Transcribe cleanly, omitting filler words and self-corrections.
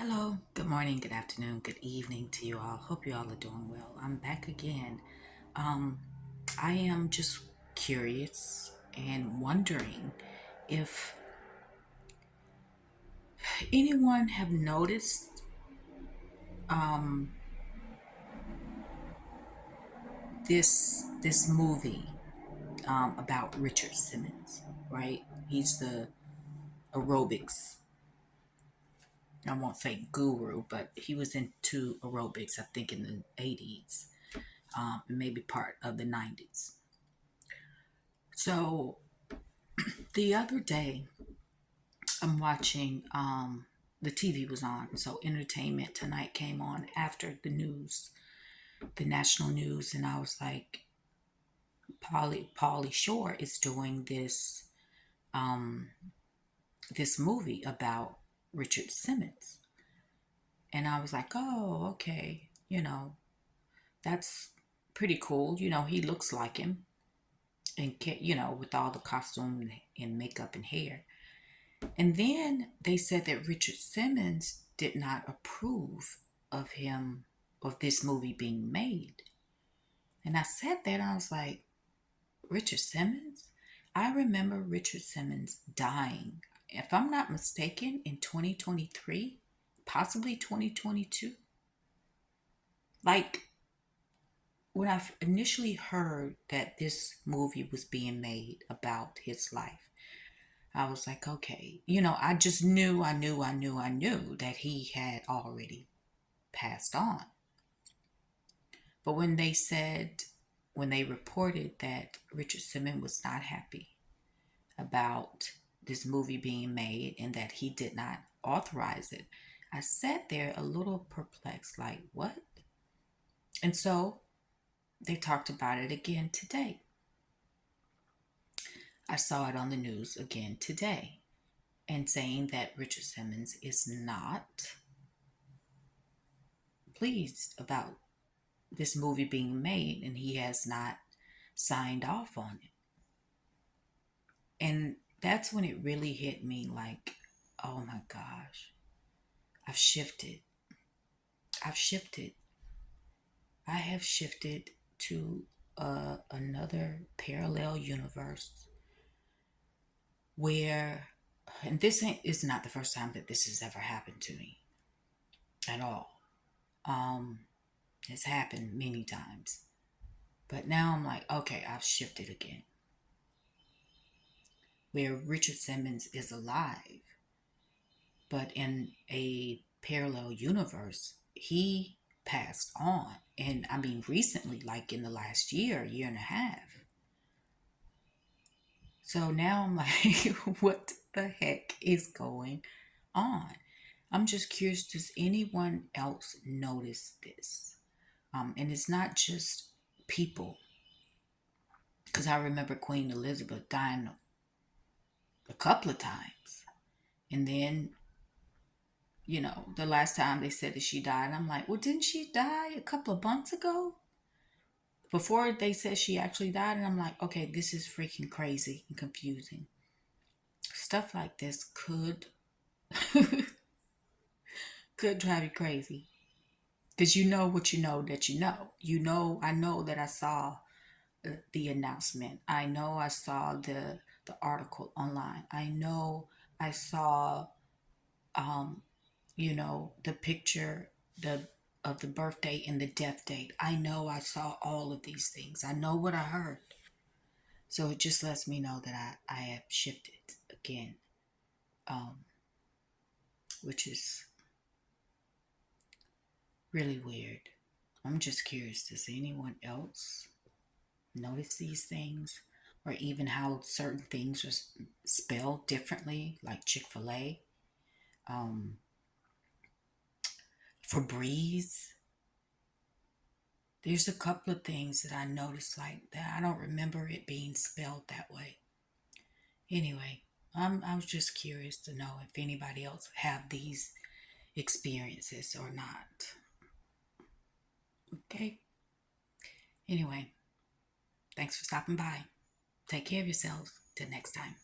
Hello, good morning, good afternoon, good evening to you all. Hope you all are doing well. I'm back again. Um, I am just curious and wondering if anyone have noticed this movie about Richard Simmons, right? He's the aerobics. I won't say guru, but he was into aerobics, I think, in the 80s, maybe part of the 90s. So the other day, I'm watching the TV was on, so Entertainment Tonight came on after the news, the national news, and I was like, Pauly Shore is doing um this movie about Richard Simmons. And I was like, oh, okay, that's pretty cool. He looks like him and with all the costume and makeup and hair. And then they said that Richard Simmons did not approve of him, of this movie being made. And I sat there and I was like, Richard Simmons? I remember Richard Simmons dying, if I'm not mistaken, in 2023, possibly 2022. Like, when I initially heard that this movie was being made about his life, I was like, okay, I just knew that he had already passed on. But when they reported that Richard Simmons was not happy about this movie being made and that he did not authorize it, I sat there a little perplexed, like, what? And so they talked about it again today. I saw it on the news again today and saying that Richard Simmons is not pleased about this movie being made and he has not signed off on it. And that's when it really hit me like, oh my gosh, I've shifted. I've shifted. I have shifted to another parallel universe where, and is not the first time that this has ever happened to me at all. Um, it's happened many times. But now I'm like, okay, I've shifted again. Where Richard Simmons is alive, but in a parallel universe, he passed on. And I mean, recently, like in the last year and a half. So now I'm like, what the heck is going on? I'm just curious, does anyone else notice this? And it's not just people, because I remember Queen Elizabeth dying a couple of times. And then, the last time they said that she died, I'm like, well, didn't she die a couple of months ago? Before they said she actually died, and I'm like, okay, this is freaking crazy and confusing. Stuff like this could could drive you crazy. Because you know what you know that you know. I know that I saw the announcement. I know I saw the article online. I know I saw um, the picture the of the birthday and the death date. I know I saw all of these things. I know what I heard. So it just lets me know that I have shifted again, um, which is really weird. I'm just curious, does anyone else notice these things? Or even how certain things are spelled differently, like Chick-fil-A, um, Febreze. There's a couple of things that I noticed like that. I don't remember it being spelled that way. Anyway, I was just curious to know if anybody else have these experiences or not. Okay. Anyway, thanks for stopping by. Take care of yourselves. Till next time.